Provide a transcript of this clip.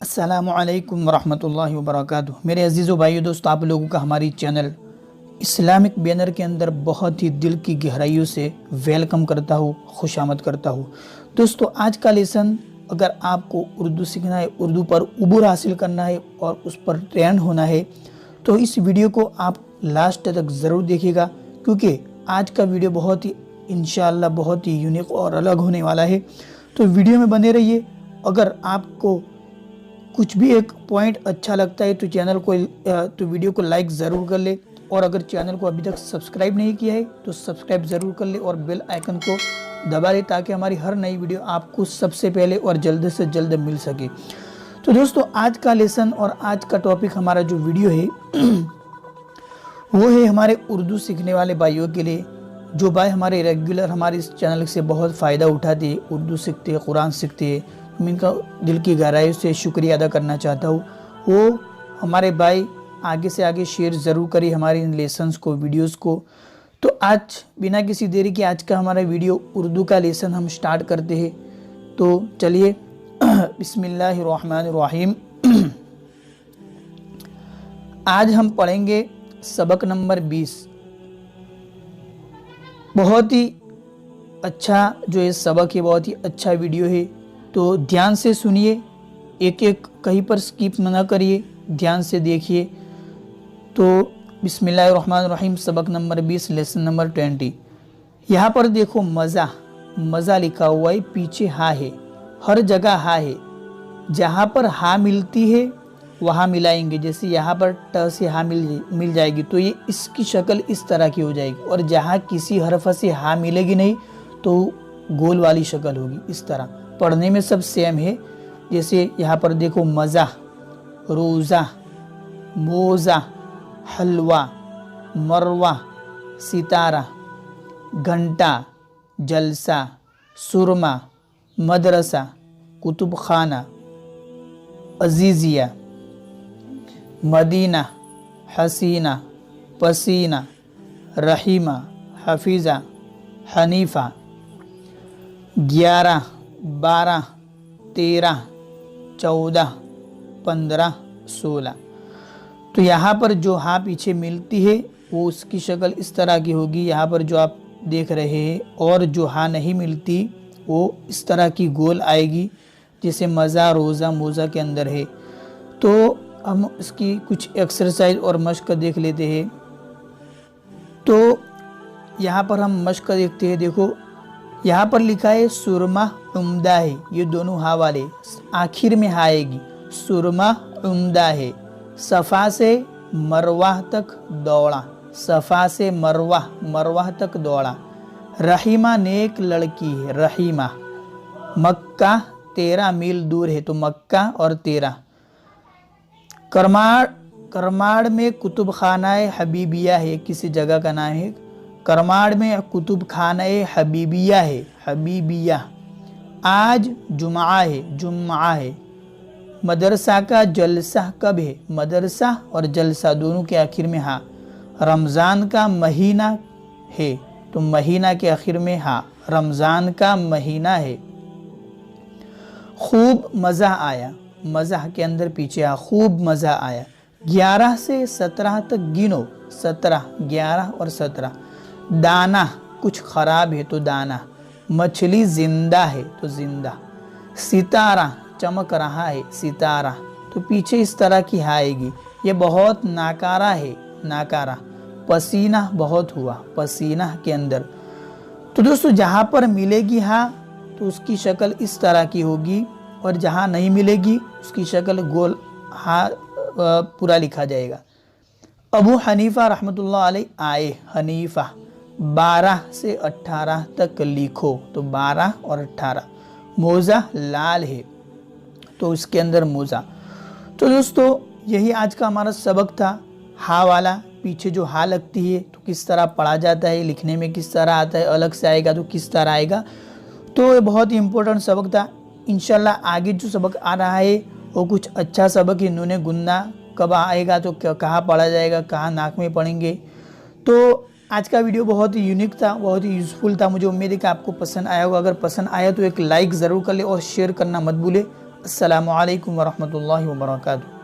अस्सलामुअलैकुम वरहमतुल्लाहि वबरकातुहू। मेरे अजीज़ भाइयों दोस्तों, आप लोगों का हमारी चैनल इस्लामिक बैनर के अंदर बहुत ही दिल की गहराइयों से वेलकम करता हूँ, खुशामद करता हूँ। दोस्तों, आज का लेसन अगर आपको उर्दू सीखना है, उर्दू पर उबूर हासिल करना है और उस पर ट्रेंड होना है तो इस वीडियो को आप लास्ट तक ज़रूर देखिएगा, क्योंकि आज का वीडियो बहुत ही इंशाअल्लाह बहुत ही यूनिक और अलग होने वाला है। तो वीडियो में बने रहिए। अगर आपको कुछ भी एक पॉइंट अच्छा लगता है तो वीडियो को लाइक ज़रूर कर ले, और अगर चैनल को अभी तक सब्सक्राइब नहीं किया है तो सब्सक्राइब ज़रूर कर ले और बेल आइकन को दबा ले, ताकि हमारी हर नई वीडियो आपको सबसे पहले और जल्द से जल्द मिल सके। तो दोस्तों, आज का लेसन और आज का टॉपिक हमारा जो वीडियो है वो है हमारे उर्दू सीखने वाले भाइयों के लिए, जो भाई हमारे रेगुलर हमारे इस चैनल से बहुत फ़ायदा उठाते हैं, उर्दू सीखते हैं, कुरान सीखते हैं। मैं इनका दिल की गहराई से शुक्रिया अदा करना चाहता हूँ। वो हमारे भाई आगे से आगे शेयर ज़रूर करें हमारे इन लेसन्स को, वीडियोस को। तो आज बिना किसी देरी के आज का हमारा वीडियो उर्दू का लेसन हम स्टार्ट करते हैं। तो चलिए बिस्मिल्लाहिर्रहमानिर्रहीम। आज हम पढ़ेंगे सबक नंबर 20। बहुत ही अच्छा जो ये सबक है, बहुत ही अच्छा वीडियो है, तो ध्यान से सुनिए, एक एक कहीं पर स्किप ना करिए, ध्यान से देखिए। तो बिस्मिल्लाहिर्रहमानिर्रहीम, सबक नंबर 20, लेसन नंबर 20। यहाँ पर देखो, मज़ा मज़ा लिखा हुआ है, पीछे हा है, हर जगह हा है। जहाँ पर हा मिलती है वहाँ मिलाएंगे। जैसे यहाँ पर ट से हा मिल जाएगी तो ये इसकी शक्ल इस तरह की हो जाएगी, और जहाँ किसी हरफ से हा मिलेगी नहीं तो गोल वाली शक्ल होगी इस तरह। पढ़ने में सब सेम है। जैसे यहाँ पर देखो, मज़ा, रोज़ा, मोज़ा, हलवा, मरवा, सितारा, घंटा, जलसा, सुरमा, मदरसा, कुतुब खाना, अजीज़िया, मदीना, हसीना, पसीना, रहीमा, हफीज़ा, हनीफ़ा, 11, 12, 13, 14, 15, 16। तो यहाँ पर जो हा पीछे मिलती है वो उसकी शक्ल इस तरह की होगी, यहाँ पर जो आप देख रहे हैं। और जो हा नहीं मिलती वो इस तरह की गोल आएगी, जैसे मज़ा, रोज़ा, मोज़ा के अंदर है। तो हम इसकी कुछ एक्सरसाइज और मश्क देख लेते हैं। तो यहाँ पर हम मश्क देखते हैं। देखो, यहाँ पर लिखा है सुरमा उम्दा है, ये दोनों हा वाले आखिर में हा आएगी। सुरमा उम्दा है। सफ़ा से मरवाह तक दौड़ा, सफ़ा से मरवाह तक दौड़ा। रहीमा नेक लड़की है, रहीमा। मक्का 13 मील दूर है, तो मक्का और 13। करमाड़ में कुतुब खाना हबीबिया है, किसी जगह का नाम है। करमाड़ में कुतुब खाना हबीबिया है, हबीबिया। आज जुम्आ है, जुम्आ है। मदरसा का जलसा कब है, मदरसा और जलसा दोनों के आखिर में हा। रमज़ान का महीना है, तो महीना के आखिर में हा, रमज़ान का महीना है। खूब मज़ा आया, मज़ा के अंदर पीछे आ, खूब मज़ा आया। 11 से 17 तक गिनो, 17, 11 और 17। दाना कुछ ख़राब है, तो दाना। मछली ज़िंदा है, तो ज़िंदा। सितारा चमक रहा है, सितारा। तो पीछे इस तरह की आएगी। ये बहुत नाकारा है, नाकारा। पसीना बहुत हुआ, पसीना के अंदर। तो दोस्तों, जहाँ पर मिलेगी हा तो उसकी शक्ल इस तरह की होगी, और जहाँ नहीं मिलेगी उसकी शक्ल गोल हा पूरा लिखा जाएगा। अबू हनीफ़ा रहमतुल्लाह अलैह आए, हनीफ़ा। 12 से 18 तक लिखो, तो 12 और 18। मोज़ा लाल है, तो उसके अंदर मोज़ा। तो दोस्तों, यही आज का हमारा सबक था। हा वाला पीछे जो हा लगती है तो किस तरह पढ़ा जाता है, लिखने में किस तरह आता है, अलग से आएगा तो किस तरह आएगा। तो ये बहुत ही इम्पोर्टेंट सबक था। इंशाल्लाह आगे जो सबक आ रहा है वो कुछ अच्छा सबक है। नूने गुन्ना कब आएगा, तो कहाँ पढ़ा जाएगा, कहाँ नाक में पढ़ेंगे। तो आज का वीडियो बहुत ही यूनिक था, बहुत ही यूज़फुल था। मुझे उम्मीद है कि आपको पसंद आया होगा। अगर पसंद आया तो एक लाइक ज़रूर कर ले और शेयर करना मत भूले। अस्सलामु अलैकुम वरहमतुल्लाहि वबरकातुहू।